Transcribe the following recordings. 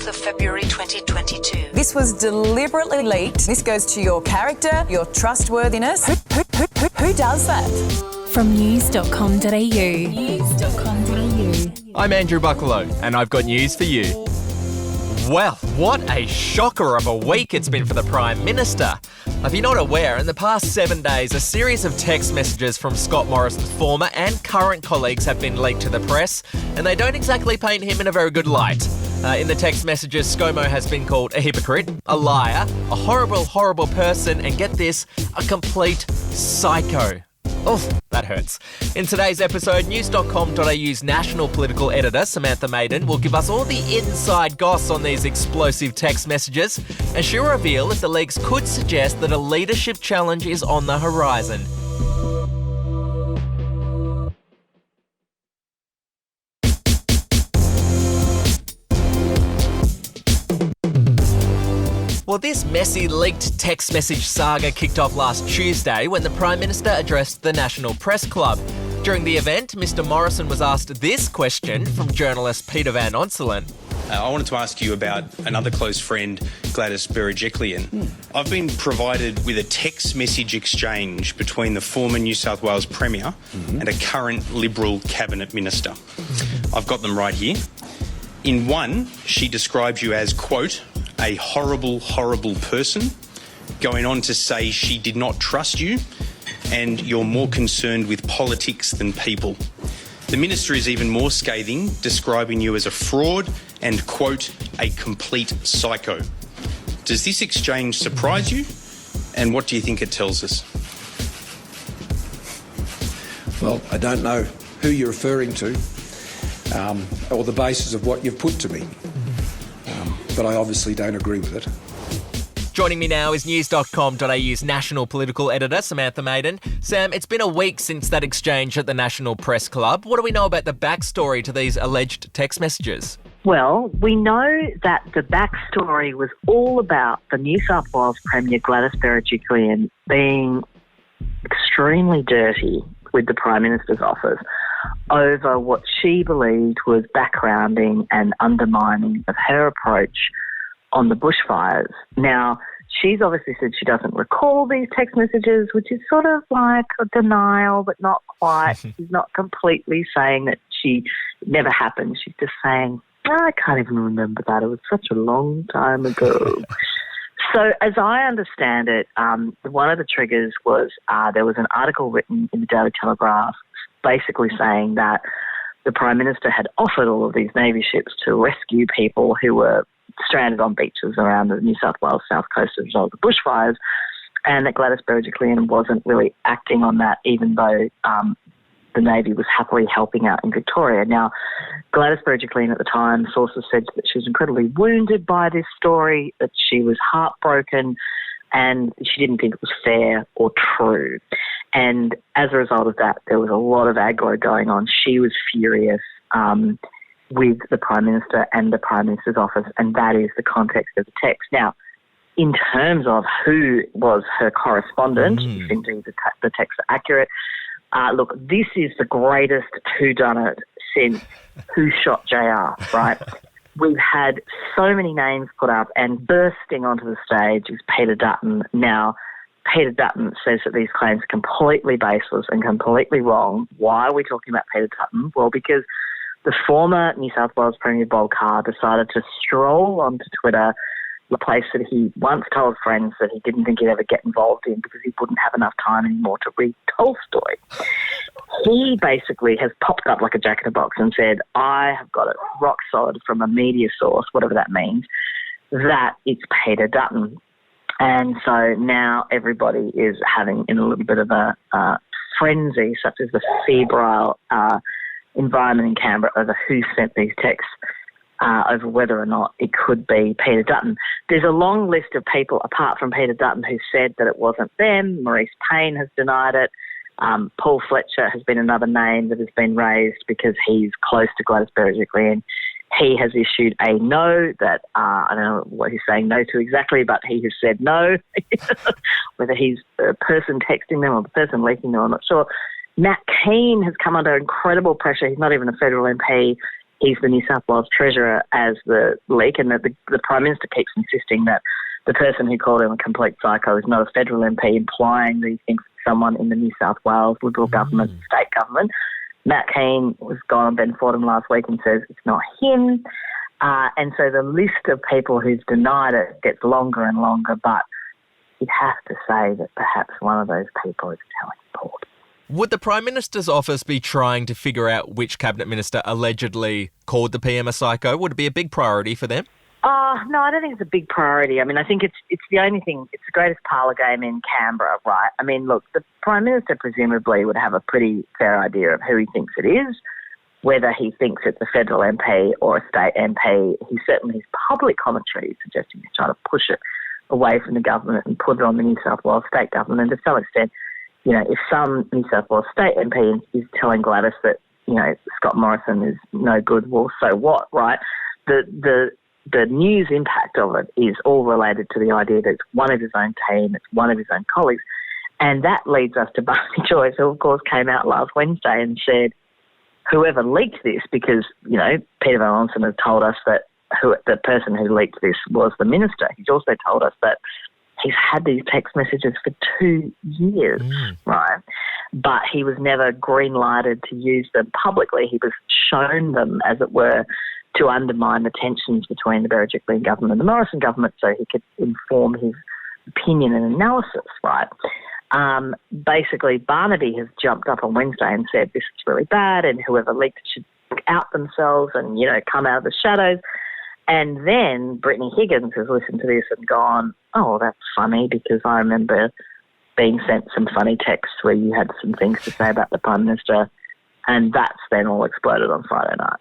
of February 2022. This was deliberately leaked. This goes to your character, your trustworthiness. Who does that? From news.com.au. News.com.au. I'm Andrew Bucklow, and I've got news for you. Well, what a shocker of a week it's been for the Prime Minister. If you're not aware, in the past 7 days, a series of text messages from Scott Morrison's former and current colleagues have been leaked to the press, and they don't exactly paint him in a very good light. In the text messages, ScoMo has been called a hypocrite, a liar, a horrible, horrible person, and get this, a complete psycho. Oh, that hurts. In today's episode, news.com.au's national political editor, Samantha Maiden, will give us all the inside goss on these explosive text messages, and she'll reveal if the leaks could suggest that a leadership challenge is on the horizon. Well, this messy leaked text message saga kicked off last Tuesday when the Prime Minister addressed the National Press Club. During the event, Mr Morrison was asked this question from journalist Peter Van Onselen. I wanted to ask you about another close friend, Gladys Berejiklian. I've been provided with a text message exchange between the former New South Wales Premier and a current Liberal Cabinet Minister. I've got them right here. In one, she describes you as, quote, a horrible, horrible person, going on to say she did not trust you and you're more concerned with politics than people. The Minister is even more scathing, describing you as a fraud and, quote, a complete psycho. Does this exchange surprise you? And what do you think it tells us? Well, I don't know who you're referring to or the basis of what you've put to me. But I obviously don't agree with it. Joining me now is news.com.au's national political editor, Samantha Maiden. Sam, it's been a week since that exchange at the National Press Club. What do we know about the backstory to these alleged text messages? Well, we know that the backstory was all about the New South Wales Premier Gladys Berejiklian being extremely dirty with the Prime Minister's office over what she believed was backgrounding and undermining of her approach on the bushfires. Now, she's obviously said she doesn't recall these text messages, which is sort of like a denial, but not quite. She's not completely saying that it never happened. She's just saying, I can't even remember that. It was such a long time ago. So as I understand it, one of the triggers was there was an article written in the Daily Telegraph basically saying that the Prime Minister had offered all of these Navy ships to rescue people who were stranded on beaches around the New South Wales south coast as a result of the bushfires, and that Gladys Berejiklian wasn't really acting on that, even though the Navy was happily helping out in Victoria. Now, Gladys Berejiklian at the time, sources said that she was incredibly wounded by this story, that she was heartbroken, and she didn't think it was fair or true. And as a result of that, there was a lot of aggro going on. She was furious with the Prime Minister and the Prime Minister's office, and that is the context of the text. Now, in terms of who was her correspondent, if indeed the texts are accurate, look, this is the greatest whodunit since Who Shot JR, right? We've had so many names put up, and bursting onto the stage is Peter Dutton. Now, Peter Dutton says that these claims are completely baseless and completely wrong. Why are we talking about Peter Dutton? Well, because the former New South Wales Premier Bob Carr decided to stroll onto Twitter, the place that he once told friends that he didn't think he'd ever get involved in because he wouldn't have enough time anymore to read Tolstoy. He basically has popped up like a jack in a box and said, I have got it rock solid from a media source, whatever that means, that it's Peter Dutton. And so now everybody is having in a little bit of a frenzy, such as the febrile environment in Canberra over who sent these texts, over whether or not it could be Peter Dutton. There's a long list of people apart from Peter Dutton who said that it wasn't them. Maurice Payne has denied it. Paul Fletcher has been another name that has been raised because he's close to Gladys Berejiklian. He has issued a no that, I don't know what he's saying no to exactly, but he has said no. Whether he's the person texting them or the person leaking them, I'm not sure. Matt Keane has come under incredible pressure. He's not even a federal MP. he's the New South Wales Treasurer as the leak, and that the Prime Minister keeps insisting that the person who called him a complete psycho is not a federal MP, implying that he thinks it's someone in the New South Wales Liberal government, state government. Matt Keane was gone on Ben Fordham last week and says it's not him. And so the list of people who've denied it gets longer and longer, but you'd have to say that perhaps one of those people is telling the port. Would the Prime Minister's office be trying to figure out which Cabinet Minister allegedly called the PM a psycho? Would it be a big priority for them? No, I don't think it's a big priority. I mean, I think it's the only thing, it's the greatest parlour game in Canberra, right? I mean, look, the Prime Minister presumably would have a pretty fair idea of who he thinks it is, whether he thinks it's a federal MP or a state MP. He certainly, his public commentary is suggesting he's trying to push it away from the government and put it on the New South Wales state government. And to some extent, you know, if some New South Wales state MP is telling Gladys that, you know, Scott Morrison is no good, well, so what, right? The news impact of it is all related to the idea that it's one of his own team, it's one of his own colleagues. And that leads us to Barnaby Joyce, who, of course, came out last Wednesday and said, whoever leaked this, because, you know, Peter Van Onsen has told us that the person who leaked this was the minister. He's also told us that he's had these text messages for 2 years, right? But he was never green-lighted to use them publicly. He was shown them, as it were, to undermine the tensions between the Berejiklian government and the Morrison government so he could inform his opinion and analysis, right? Basically, Barnaby has jumped up on Wednesday and said this is really bad and whoever leaked it should out themselves and, you know, come out of the shadows. And then Brittany Higgins has listened to this and gone, oh, that's funny because I remember being sent some funny texts where you had some things to say about the Prime Minister, and that's then all exploded on Friday night.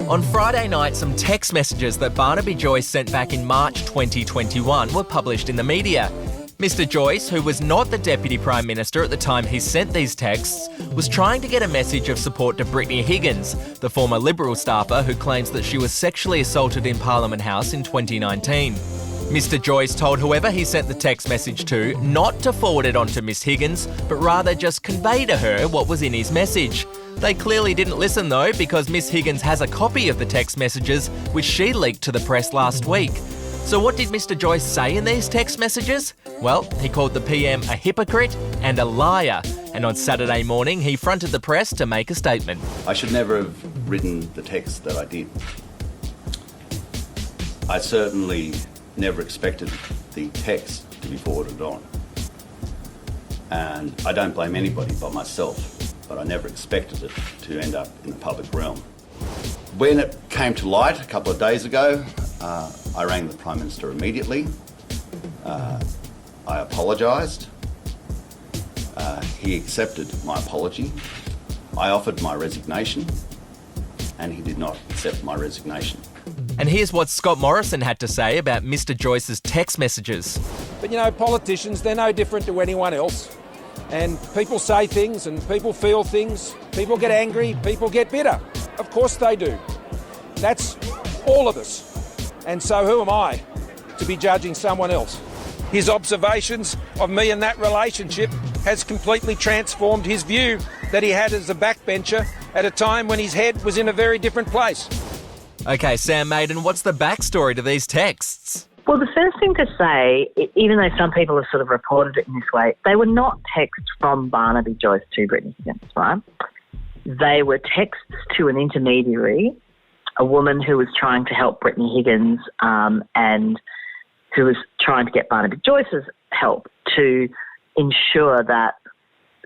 On Friday night, some text messages that Barnaby Joyce sent back in March 2021 were published in the media. Mr Joyce, who was not the Deputy Prime Minister at the time he sent these texts, was trying to get a message of support to Brittany Higgins, the former Liberal staffer who claims that she was sexually assaulted in Parliament House in 2019. Mr Joyce told whoever he sent the text message to not to forward it on to Miss Higgins, but rather just convey to her what was in his message. They clearly didn't listen though, because Miss Higgins has a copy of the text messages which she leaked to the press last week. So what did Mr Joyce say in these text messages? Well, he called the PM a hypocrite and a liar, and on Saturday morning he fronted the press to make a statement. I should never have written the text that I did. I certainly never expected the text to be forwarded on. And I don't blame anybody but myself, but I never expected it to end up in the public realm. When it came to light a couple of days ago, I rang the Prime Minister immediately. I apologised. He accepted my apology. I offered my resignation, and he did not accept my resignation. And here's what Scott Morrison had to say about Mr Joyce's text messages. But, you know, politicians, they're no different to anyone else. And people say things and people feel things. People get angry, people get bitter. Of course they do. That's all of us. And so who am I to be judging someone else? His observations of me and that relationship has completely transformed his view that he had as a backbencher at a time when his head was in a very different place. Okay, Sam Maiden, what's the backstory to these texts? Well, the first thing to say, even though some people have sort of reported it in this way, they were not texts from Barnaby Joyce to Brittany Higgins, right? They were texts to an intermediary, a woman who was trying to help Brittany Higgins and who was trying to get Barnaby Joyce's help to ensure that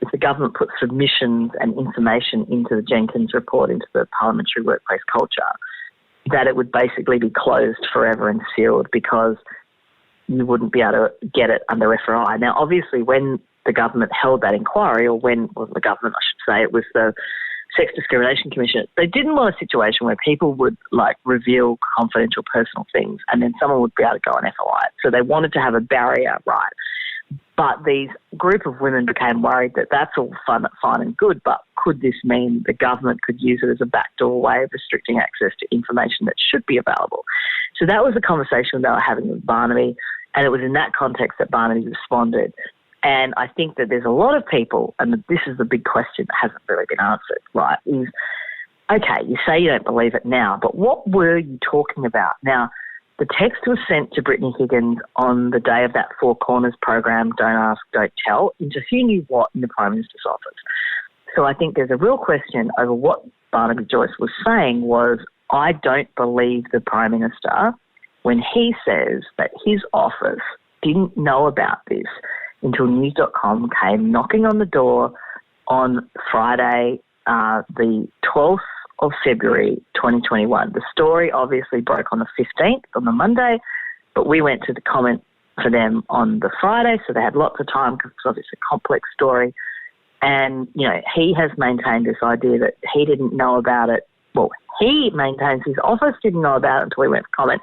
if the government put submissions and information into the Jenkins report, into the parliamentary workplace culture, that it would basically be closed forever and sealed because you wouldn't be able to get it under FRI. Now, obviously, when the government held that inquiry, or when, well, the government, I should say, it was the Sex Discrimination Commission, they didn't want a situation where people would, like, reveal confidential personal things and then someone would be able to go on FOI. So they wanted to have a barrier, right? But these group of women became worried that that's all fine and good, but could this mean the government could use it as a backdoor way of restricting access to information that should be available? So that was the conversation they were having with Barnaby, and it was in that context that Barnaby responded. And I think that there's a lot of people, and this is the big question that hasn't really been answered, right, is, okay, you say you don't believe it now, but what were you talking about? Now, the text was sent to Brittany Higgins on the day of that Four Corners program, Don't Ask, Don't Tell, into who knew what in the Prime Minister's office. So I think there's a real question over what Barnaby Joyce was saying was, I don't believe the Prime Minister when he says that his office didn't know about this until News.com came knocking on the door on Friday, the 12th of February 2021. The story obviously broke on the 15th, on the Monday, but we went to the comment for them on the Friday, so they had lots of time because it's obviously a complex story. And, you know, he has maintained this idea that he didn't know about it. Well, he maintains his office didn't know about it until we went for comment,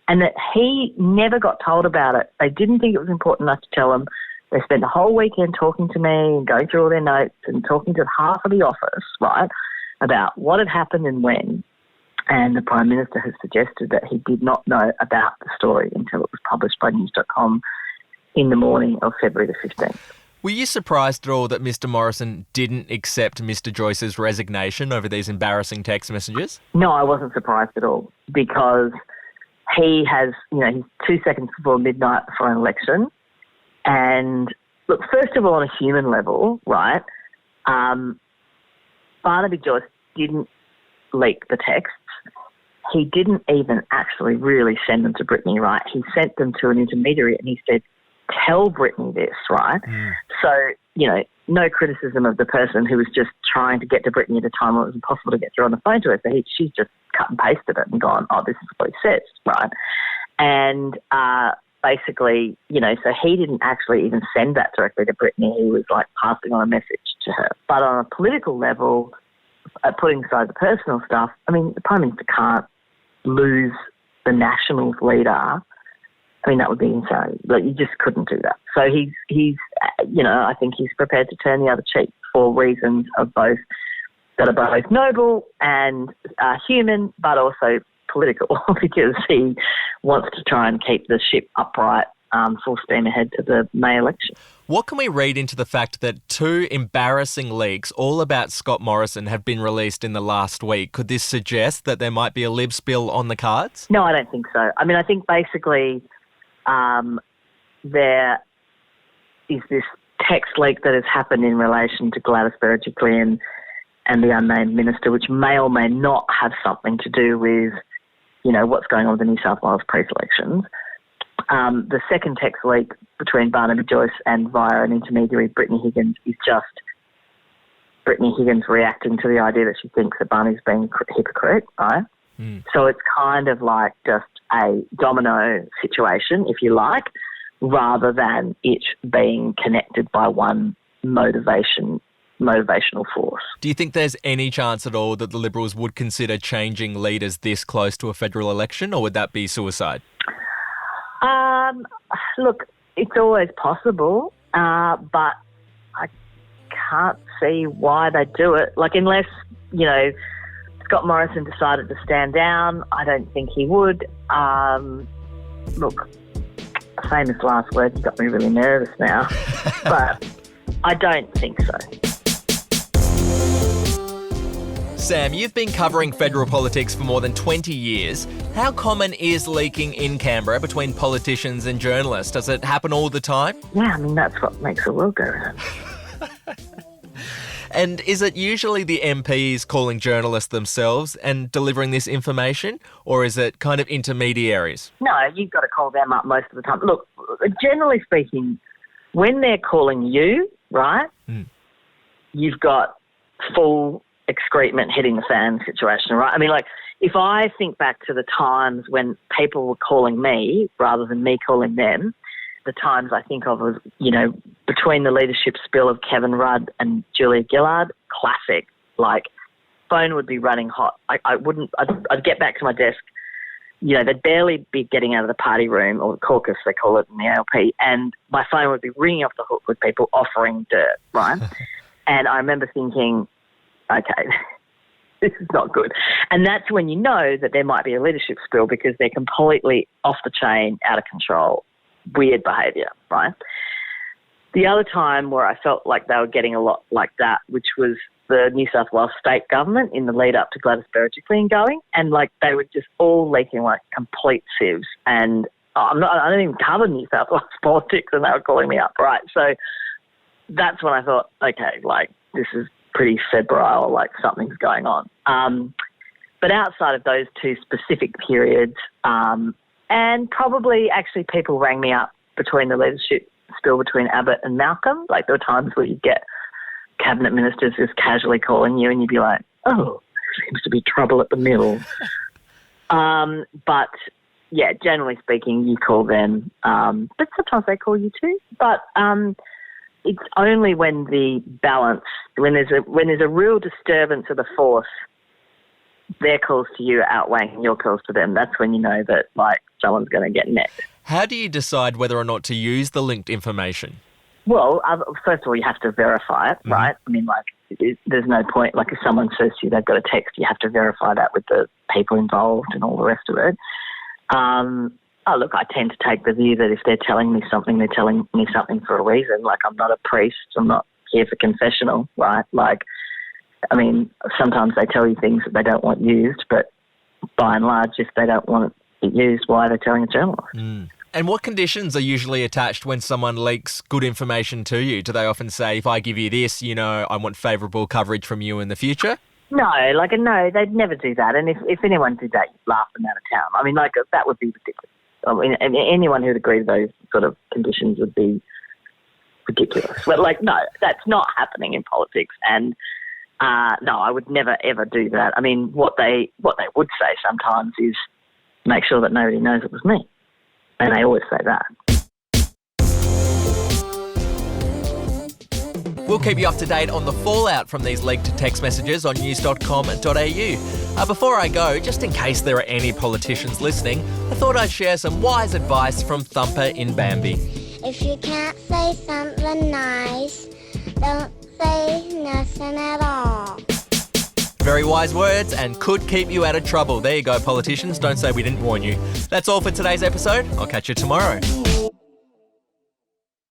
and that he never got told about it. They didn't think it was important enough to tell him. They spent the whole weekend talking to me and going through all their notes and talking to half of the office, right, about what had happened and when. And the Prime Minister has suggested that he did not know about the story until it was published by News.com in the morning of February the 15th. Were you surprised at all that Mr Morrison didn't accept Mr Joyce's resignation over these embarrassing text messages? No, I wasn't surprised at all, because he has, you know, he's 2 seconds before midnight for an election. And look, first of all, on a human level, right, Barnaby Joyce didn't leak the texts. He didn't even actually really send them to Brittany, right? He sent them to an intermediary and he said, tell Brittany this, right? So, you know, no criticism of the person who was just trying to get to Brittany at a time when it was impossible to get through on the phone to her. So she's just cut and pasted it and gone, oh, this is what he says, right? And basically, you know, so he didn't actually even send that directly to Brittany. He was like passing on a message to her. But on a political level, putting aside the personal stuff, I mean, the Prime Minister can't lose the Nationals leader. I mean, that would be insane. Like, you just couldn't do that. So he's, you know, I think he's prepared to turn the other cheek for reasons of both that are both noble and human, but also political, because he wants to try and keep the ship upright, full steam ahead to the May election. What can we read into the fact that 2 embarrassing leaks all about Scott Morrison have been released in the last week? Could this suggest that there might be a Lib spill on the cards? No, I don't think so. I mean, I think basically there is this text leak that has happened in relation to Gladys Berejiklian and the unnamed minister, which may or may not have something to do with, you know, what's going on with the New South Wales pre-elections. The second text leak between Barnaby Joyce and via an intermediary, Brittany Higgins, is just Brittany Higgins reacting to the idea that she thinks that Barney's being a hypocrite, right? So it's kind of like just a domino situation, if you like, rather than it being connected by one motivational force. Do you think there's any chance at all that the Liberals would consider changing leaders this close to a federal election, or would that be suicide? Look, it's always possible, but I can't see why they do it. Like, unless, you know, Scott Morrison decided to stand down, I don't think he would. Look, famous last words, you got me really nervous now, but I don't think so. Sam, you've been covering federal politics for more than 20 years. How common is leaking in Canberra between politicians and journalists? Does it happen all the time? Yeah, I mean, that's what makes the world go round. And is it usually the MPs calling journalists themselves and delivering this information, or is it kind of intermediaries? No, you've got to call them up most of the time. Look, generally speaking, when they're calling you, right, you've got full excrement hitting the fan situation, right? I mean, like, if I think back to the times when people were calling me rather than me calling them, the times I think of was, you know, between the leadership spill of Kevin Rudd and Julia Gillard, classic. Like, phone would be running hot. I'd get back to my desk, you know, they'd barely be getting out of the party room, or the caucus, they call it in the ALP, and my phone would be ringing off the hook with people offering dirt, right? And I remember thinking, okay, this is not good. And that's when you know that there might be a leadership spill, because they're completely off the chain, out of control, weird behaviour, right? The other time where I felt like they were getting a lot like that, which was the New South Wales state government in the lead up to Gladys Berejiklian going, and like they were just all leaking like complete sieves. And I don't even cover New South Wales politics, and they were calling me up, right? So that's when I thought, okay, like this is pretty febrile, like something's going on. But outside of those two specific periods, and probably actually people rang me up between the leadership spill between Abbott and Malcolm. Like there were times where you'd get cabinet ministers just casually calling you and you'd be like, oh, there seems to be trouble at the mill. But yeah, generally speaking, you call them, but sometimes they call you too. But it's only when the balance, when there's a real disturbance of the force, their calls to you are outweighing your calls to them. That's when you know that like someone's going to get necked. How do you decide whether or not to use the linked information? Well, first of all, you have to verify it, right? I mean, like, there's no point. Like, if someone says to you they've got a text, you have to verify that with the people involved and all the rest of it. Look, I tend to take the view that if they're telling me something, they're telling me something for a reason. Like, I'm not a priest. I'm not here for confessional, right? Like, I mean, sometimes they tell you things that they don't want used, but by and large, if they don't want it used, why are they telling a journalist? And what conditions are usually attached when someone leaks good information to you? Do they often say, if I give you this, you know, I want favourable coverage from you in the future? No, they'd never do that. And if anyone did that, you'd laugh them out of town. I mean, like, that would be ridiculous. I mean, anyone who'd agree to those sort of conditions would be ridiculous. But, like, no, that's not happening in politics. And, no, I would never, ever do that. I mean, what they would say sometimes is make sure that nobody knows it was me. And they always say that. We'll keep you up to date on the fallout from these leaked text messages on news.com.au. Before I go, just in case there are any politicians listening, I thought I'd share some wise advice from Thumper in Bambi. If you can't say something nice, don't say nothing at all. Very wise words and could keep you out of trouble. There you go, politicians. Don't say we didn't warn you. That's all for today's episode. I'll catch you tomorrow.